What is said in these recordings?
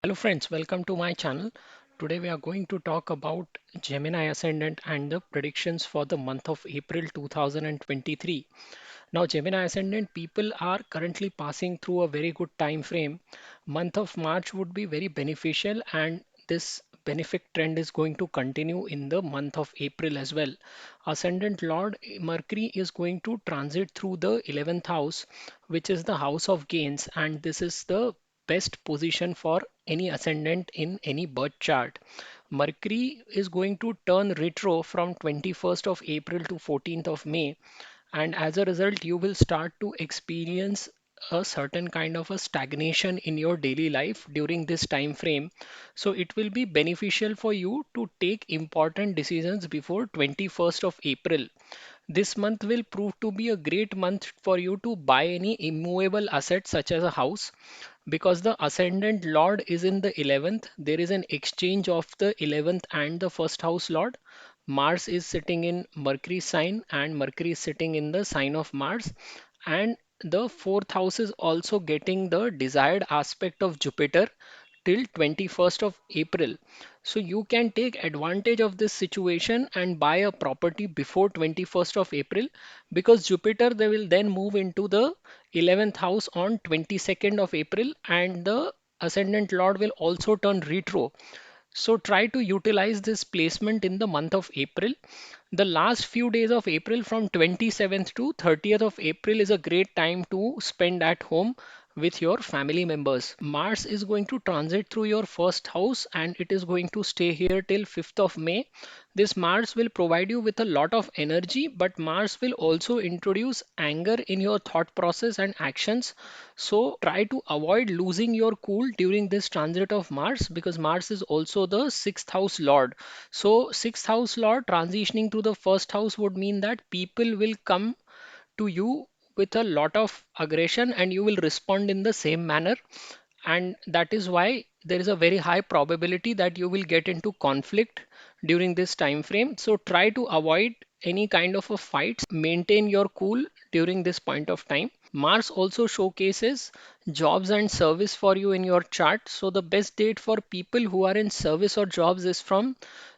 Hello friends, welcome to my channel. Today we are going to talk about Gemini Ascendant and the predictions for the month of April 2023. Now Gemini Ascendant people are currently passing through a very good time frame. Month of March would be very beneficial and this benefic trend is going to continue in the month of April as well. Ascendant Lord Mercury is going to transit through the 11th house, which is the house of gains, and this is the best position for any ascendant in any birth chart. Mercury is going to turn retro from 21st of April to 14th of May, and as a result you will start to experience a certain kind of a stagnation in your daily life during this time frame. So it will be beneficial for you to take important decisions before 21st of April. This month will prove to be a great month for you to buy any immovable asset such as a house, because the ascendant lord is in the 11th. There is an exchange of the 11th and the first house lord. Mars is sitting in Mercury sign and Mercury is sitting in the sign of Mars, and the fourth house is also getting the desired aspect of Jupiter till 21st of April. So you can take advantage of this situation and buy a property before 21st of April, because Jupiter they will then move into the 11th house on 22nd of April, and the ascendant lord will also turn retro. So try to utilize this placement in the month of April. The last few days of April from 27th to 30th of April is a great time to spend at home with your family members. Mars is going to transit through your first house and it is going to stay here till 5th of May. This Mars will provide you with a lot of energy, but Mars will also introduce anger in your thought process and actions. So try to avoid losing your cool during this transit of Mars, because Mars is also the sixth house lord. So sixth house lord transitioning to the first house would mean that people will come to you with a lot of aggression and you will respond in the same manner, and that is why there is a very high probability that you will get into conflict during this time frame. So try to avoid any kind of a fights, maintain your cool during this point of time. Mars also showcases jobs and service for you in your chart. So the best date for people who are in service or jobs is from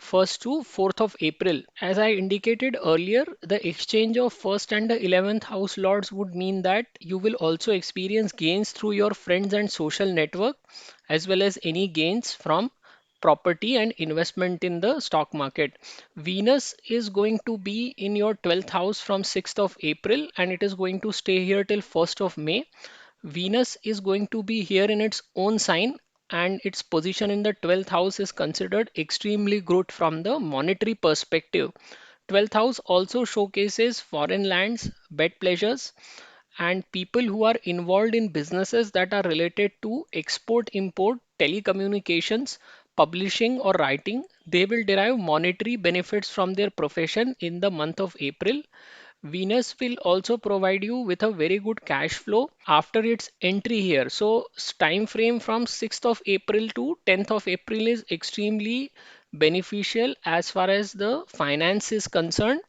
1st to 4th of April. As I indicated earlier, the exchange of 1st and the 11th house lords would mean that you will also experience gains through your friends and social network, as well as any gains from property and investment in the stock market. Venus is going to be in your 12th house from 6th of April and it is going to stay here till 1st of May. Venus is going to be here in its own sign, and its position in the 12th house is considered extremely good from the monetary perspective. 12th house also showcases foreign lands, bed pleasures, and people who are involved in businesses that are related to export, import, telecommunications, publishing, or writing. They will derive monetary benefits from their profession in the month of April. Venus will also provide you with a very good cash flow after its entry here. So time frame from 6th of April to 10th of April is extremely beneficial as far as the finance is concerned.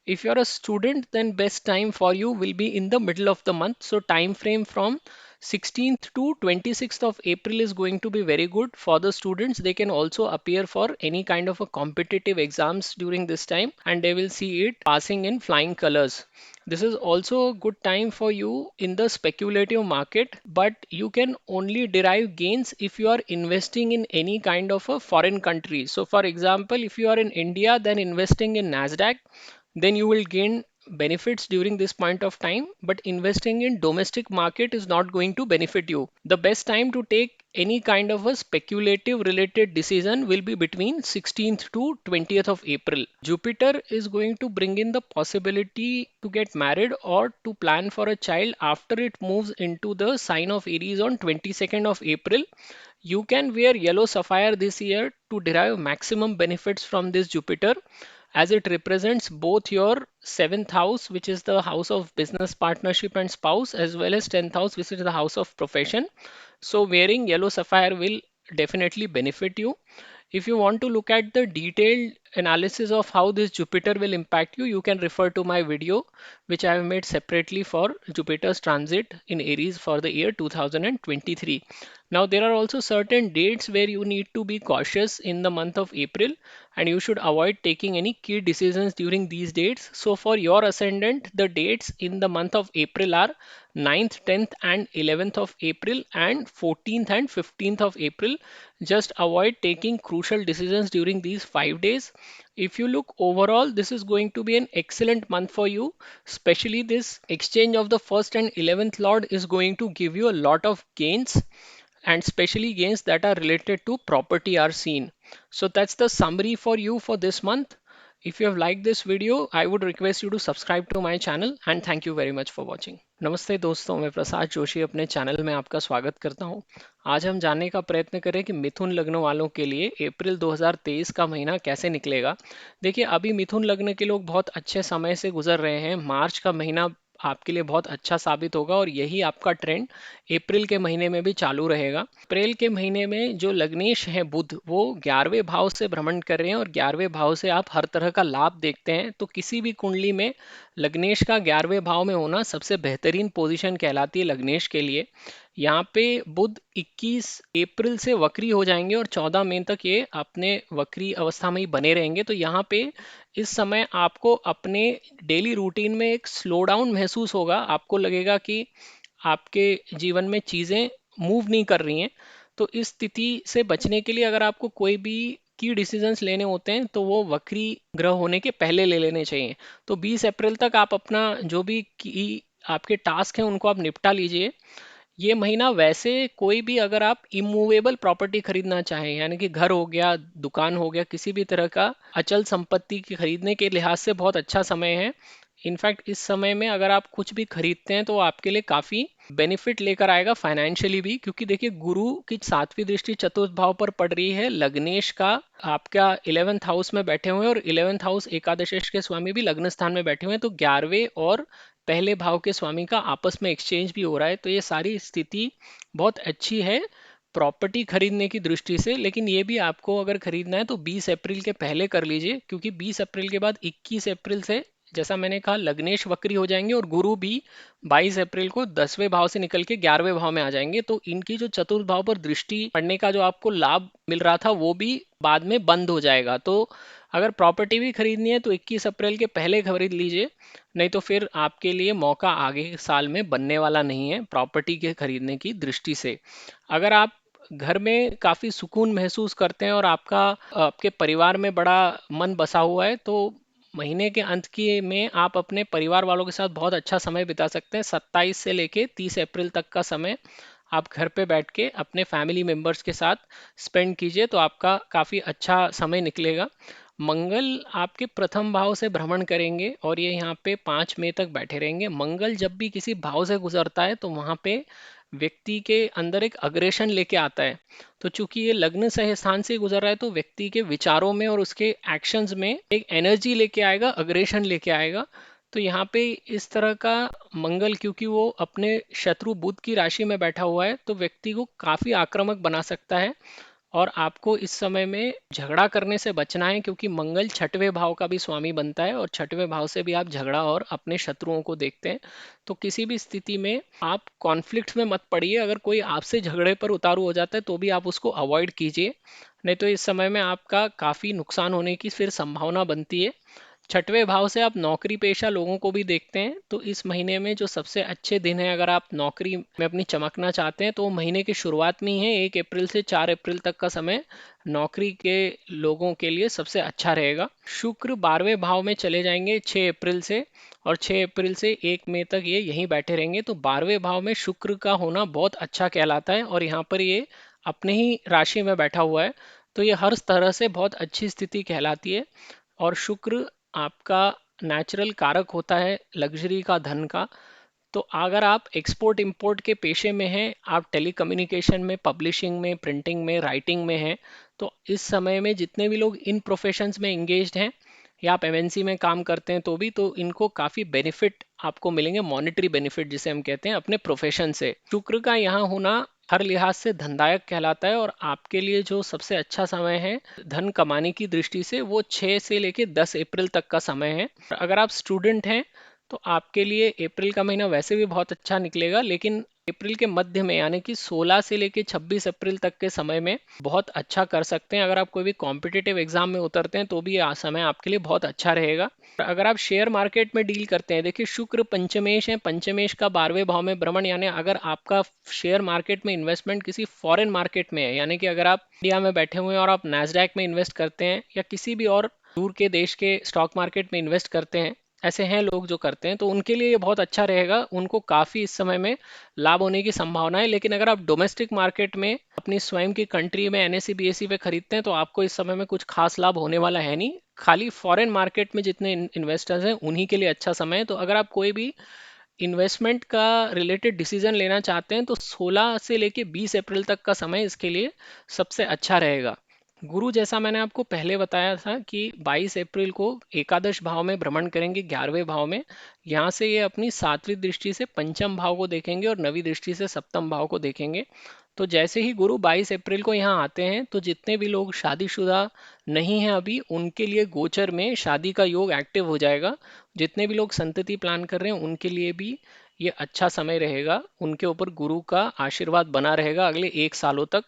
If you're a student, then best time for you will be in the middle of the month. So time frame from 16th to 26th of April is going to be very good for the students. They can also appear for any kind of a competitive exams during this time and they will see it passing in flying colors. This is also a good time for you in the speculative market, but you can only derive gains if you are investing in any kind of a foreign country. So for example, if you are in India, then investing in Nasdaq, then you will gain benefits during this point of time, but investing in domestic market is not going to benefit you. The best time to take any kind of a speculative related decision will be between 16th to 20th of April. Jupiter is going to bring in the possibility to get married or to plan for a child after it moves into the sign of Aries on 22nd of April. You can wear yellow sapphire this year to derive maximum benefits from this Jupiter, as it represents both your 7th house, which is the house of business partnership and spouse, as well as 10th house, which is the house of profession. So wearing yellow sapphire will definitely benefit you. If you want to look at the detailed analysis of how this Jupiter will impact you, you can refer to my video which I have made separately for Jupiter's transit in Aries for the year 2023. Now there are also certain dates where you need to be cautious in the month of April, and you should avoid taking any key decisions during these dates. So for your ascendant, the dates in the month of April are 9th, 10th and 11th of April and 14th and 15th of April. Just avoid taking crucial decisions during these 5 days. If you look overall, this is going to be an excellent month for you. Especially this exchange of the first and 11th lord is going to give you a lot of gains, and especially gains that are related to property are seen. So that's the summary for you for this month. If you have liked this video, I would request you to subscribe to my channel, and thank you very much for watching. नमस्ते दोस्तों, मैं प्रसाद जोशी अपने channel में आपका स्वागत करता हूं। आज हम जानने का प्रयत्न करें कि मिथुन लग्न वालों के लिए अप्रैल 2023 का महीना कैसे निकलेगा। देखिए, अभी मिथुन लग्न के लोग बहुत अच्छे समय से गुजर रहे हैं। मार्च का महीना आपके लिए बहुत अच्छा साबित होगा और यही आपका ट्रेंड अप्रैल के महीने में भी चालू रहेगा। अप्रैल के महीने में जो लग्नेश है बुध, वो 11वें भाव से भ्रमण कर रहे हैं और 11वें भाव से आप हर तरह का लाभ देखते हैं। तो किसी भी कुंडली में लग्नेश का 11वें भाव में होना सबसे बेहतरीन पोजीशन कहलाती है लग्नेश के लिए। यहाँ पे बुध 21 अप्रैल से वक्री हो जाएंगे और 14 मई तक ये अपने वक्री अवस्था में ही बने रहेंगे। तो यहाँ पे इस समय आपको अपने डेली रूटीन में एक स्लो डाउन महसूस होगा। आपको लगेगा कि आपके जीवन में चीज़ें मूव नहीं कर रही हैं। तो इस स्थिति से बचने के लिए अगर आपको कोई भी की डिसीजंस लेने होते हैं तो वो वक्री ग्रह होने के पहले ले लेने चाहिए। तो 20 अप्रैल तक आप अपना जो भी की आपके टास्क हैं उनको आप निपटा लीजिए। ये महीना वैसे कोई भी अगर आप इमूवेबल प्रॉपर्टी खरीदना चाहें, यानी कि घर हो गया, दुकान हो गया, किसी भी तरह का अचल संपत्ति की खरीदने के लिहाज से बहुत अच्छा समय है। इनफैक्ट इस समय में अगर आप कुछ भी खरीदते हैं तो वो आपके लिए काफी बेनिफिट लेकर आएगा फाइनेंशियली भी, क्योंकि देखिए गुरु की 7वीं दृष्टि चतुर्थ भाव पर पड़ रही है। लग्नेश का आपका 11th हाउस में बैठे हुए हैं और 11th हाउस एकादशेश के स्वामी भी लग्न स्थान में बैठे हुए हैं। तो 11वें और पहले भाव के स्वामी का आपस में एक्सचेंज भी हो रहा है। तो ये सारी स्थिति बहुत अच्छी है प्रॉपर्टी खरीदने की दृष्टि से। लेकिन ये भी आपको अगर खरीदना है तो 20 अप्रैल के पहले कर लीजिए, क्योंकि 20 अप्रैल के बाद 21 अप्रैल से जैसा मैंने कहा लग्नेश वक्री हो जाएंगे और गुरु भी 22 अप्रैल को 10वें भाव से निकल के 11वें भाव में आ जाएंगे। तो इनकी जो चतुर्थ भाव पर दृष्टि पड़ने का जो आपको लाभ मिल रहा था वो भी बाद में बंद हो जाएगा। तो अगर प्रॉपर्टी भी खरीदनी है तो 21 अप्रैल के पहले खरीद लीजिए, नहीं तो फिर आपके लिए मौका आगे के साल में बनने वाला नहीं है प्रॉपर्टी के खरीदने की दृष्टि से। अगर आप घर में काफी सुकून महसूस करते हैं और आपके परिवार में बड़ा मन बसा हुआ है, तो महीने के अंत की में आप अपने परिवार वालों के साथ बहुत अच्छा समय बिता सकते हैं। 27 से लेके 30 अप्रैल तक का समय आप घर पे बैठ के अपने फैमिली मेंबर्स के साथ स्पेंड कीजिए, तो आपका काफ़ी अच्छा समय निकलेगा। मंगल आपके प्रथम भाव से भ्रमण करेंगे और ये यहाँ पे 5 मई तक बैठे रहेंगे। मंगल जब भी किसी भाव से गुजरता है तो वहाँ पे व्यक्ति के अंदर एक अग्रेशन लेके आता है। तो चूंकि ये लग्न सह स्थान से गुजर रहा है तो व्यक्ति के विचारों में और उसके एक्शंस में एक एनर्जी लेके आएगा, अग्रेशन लेके आएगा। तो यहाँ पे इस तरह का मंगल, क्योंकि वो अपने शत्रु बुध की राशि में बैठा हुआ है, तो व्यक्ति को काफी आक्रामक बना सकता है। और आपको इस समय में झगड़ा करने से बचना है, क्योंकि मंगल 6वें भाव का भी स्वामी बनता है और 6वें भाव से भी आप झगड़ा और अपने शत्रुओं को देखते हैं। तो किसी भी स्थिति में आप कॉन्फ्लिक्ट में मत पड़िए। अगर कोई आपसे झगड़े पर उतारू हो जाता है तो भी आप उसको अवॉइड कीजिए, नहीं तो इस समय में आपका काफी नुकसान होने की फिर संभावना बनती है। 6वें भाव से आप नौकरी पेशा लोगों को भी देखते हैं। तो इस महीने में जो सबसे अच्छे दिन है अगर आप नौकरी में अपनी चमकना चाहते हैं, तो वो महीने की शुरुआत में ही है। 1 अप्रैल से 4 अप्रैल तक का समय नौकरी के लोगों के लिए सबसे अच्छा रहेगा। शुक्र 12वें भाव में चले जाएंगे 6 अप्रैल से, और 6 अप्रैल से 1 मई तक ये यहीं बैठे रहेंगे। तो 12वें भाव में शुक्र का होना बहुत अच्छा कहलाता है और यहाँ पर ये अपने ही राशि में बैठा हुआ है। तो ये हर तरह से बहुत अच्छी स्थिति कहलाती है। और शुक्र आपका नेचुरल कारक होता है लग्जरी का, धन का। तो अगर आप एक्सपोर्ट इंपोर्ट के पेशे में हैं, आप टेलीकम्युनिकेशन में, पब्लिशिंग में, प्रिंटिंग में, राइटिंग में हैं, तो इस समय में जितने भी लोग इन प्रोफेशंस में इंगेज्ड हैं या आप एमएनसी में काम करते हैं तो भी, तो इनको काफ़ी बेनिफिट आपको मिलेंगे, मॉनेटरी बेनिफिट जिसे हम कहते हैं अपने प्रोफेशन से। शुक्र का यहाँ होना हर लिहाज से धनदायक कहलाता है और आपके लिए जो सबसे अच्छा समय है धन कमाने की दृष्टि से वो 6 से लेके 10 अप्रैल तक का समय है। अगर आप स्टूडेंट हैं तो आपके लिए अप्रैल का महीना वैसे भी बहुत अच्छा निकलेगा, लेकिन अप्रैल के मध्य में यानी कि 16 से लेके 26 अप्रैल तक के समय में बहुत अच्छा कर सकते हैं। अगर आप कोई भी कॉम्पिटिटिव एग्जाम में उतरते हैं तो भी ये समय आपके लिए बहुत अच्छा रहेगा। अगर आप शेयर मार्केट में डील करते हैं, देखिए शुक्र पंचमेश है, पंचमेश का 12वें भाव में भ्रमण, यानी अगर आपका शेयर मार्केट में इन्वेस्टमेंट किसी फॉरेन मार्केट में है, यानी कि अगर आप इंडिया में बैठे हुए हैं और आप नैस्डैक में इन्वेस्ट करते हैं या किसी भी और दूर के देश के स्टॉक मार्केट में इन्वेस्ट करते हैं, ऐसे हैं लोग जो करते हैं, तो उनके लिए ये बहुत अच्छा रहेगा, उनको काफ़ी इस समय में लाभ होने की संभावना है। लेकिन अगर आप डोमेस्टिक मार्केट में अपनी स्वयं की कंट्री में एनएसई बीएसई पे खरीदते हैं तो आपको इस समय में कुछ खास लाभ होने वाला है नहीं। खाली फॉरेन मार्केट में जितने इन्वेस्टर्स हैं उन्हीं के लिए अच्छा समय है। तो अगर आप कोई भी इन्वेस्टमेंट का रिलेटेड डिसीजन लेना चाहते हैं तो 16 से लेके 20 अप्रैल तक का समय इसके लिए सबसे अच्छा रहेगा। गुरु जैसा मैंने आपको पहले बताया था कि 22 अप्रैल को एकादश भाव में भ्रमण करेंगे, 11वें भाव में। यहाँ से ये अपनी 7वीं दृष्टि से पंचम भाव को देखेंगे और 9वीं दृष्टि से सप्तम भाव को देखेंगे। तो जैसे ही गुरु 22 अप्रैल को यहाँ आते हैं तो जितने भी लोग शादीशुदा नहीं हैं अभी, उनके लिए गोचर में शादी का योग एक्टिव हो जाएगा। जितने भी लोग संतति प्लान कर रहे हैं उनके लिए भी ये अच्छा समय रहेगा, उनके ऊपर गुरु का आशीर्वाद बना रहेगा अगले 1 सालों तक।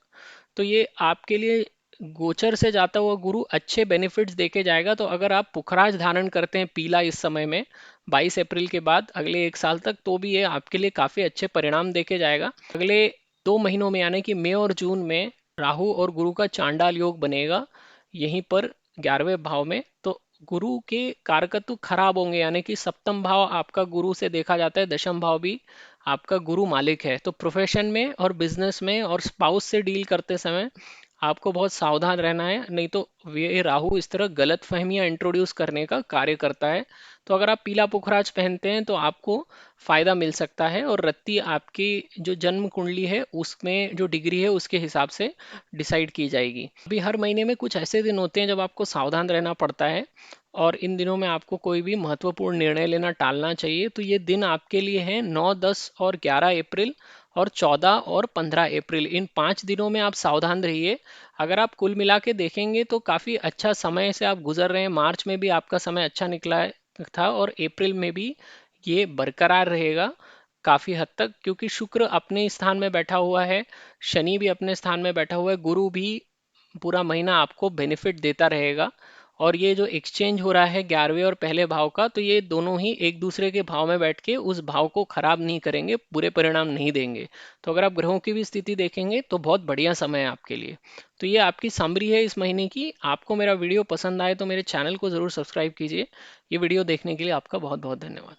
तो ये आपके लिए गोचर से जाता हुआ गुरु अच्छे बेनिफिट्स देके जाएगा। तो अगर आप पुखराज धारण करते हैं पीला इस समय में 22 अप्रैल के बाद अगले 1 साल तक, तो भी ये आपके लिए काफ़ी अच्छे परिणाम देके जाएगा। अगले 2 महीनों में यानी कि मई और जून में राहु और गुरु का चांडाल योग बनेगा यहीं पर 11वें भाव में। तो गुरु के कारकत्व खराब होंगे, यानी कि सप्तम भाव आपका गुरु से देखा जाता है, दशम भाव भी आपका गुरु मालिक है। तो प्रोफेशन में और बिजनेस में और स्पाउस से डील करते समय आपको बहुत सावधान रहना है, नहीं तो ये राहु इस तरह गलत फहमियां इंट्रोड्यूस करने का कार्य करता है। तो अगर आप पीला पुखराज पहनते हैं तो आपको फायदा मिल सकता है और रत्ती आपकी जो जन्म कुंडली है उसमें जो डिग्री है उसके हिसाब से डिसाइड की जाएगी। अभी हर महीने में कुछ ऐसे दिन होते हैं जब आपको सावधान रहना पड़ता है और इन दिनों में आपको कोई भी महत्वपूर्ण निर्णय लेना टालना चाहिए। तो ये दिन आपके लिए हैं 9, 10 और 11 अप्रैल और 14 और 15 अप्रैल। इन 5 दिनों में आप सावधान रहिए। अगर आप कुल मिला के देखेंगे तो काफ़ी अच्छा समय से आप गुजर रहे हैं। मार्च में भी आपका समय अच्छा निकला था और अप्रैल में भी ये बरकरार रहेगा काफ़ी हद तक, क्योंकि शुक्र अपने स्थान में बैठा हुआ है, शनि भी अपने स्थान में बैठा हुआ है, गुरु भी पूरा महीना आपको बेनिफिट देता रहेगा। और ये जो एक्सचेंज हो रहा है 11वें और पहले भाव का, तो ये दोनों ही एक दूसरे के भाव में बैठ के उस भाव को खराब नहीं करेंगे, बुरे परिणाम नहीं देंगे। तो अगर आप ग्रहों की भी स्थिति देखेंगे तो बहुत बढ़िया समय है आपके लिए। तो ये आपकी समरी है इस महीने की। आपको मेरा वीडियो पसंद आए तो मेरे चैनल को ज़रूर सब्सक्राइब कीजिए। ये वीडियो देखने के लिए आपका बहुत बहुत धन्यवाद।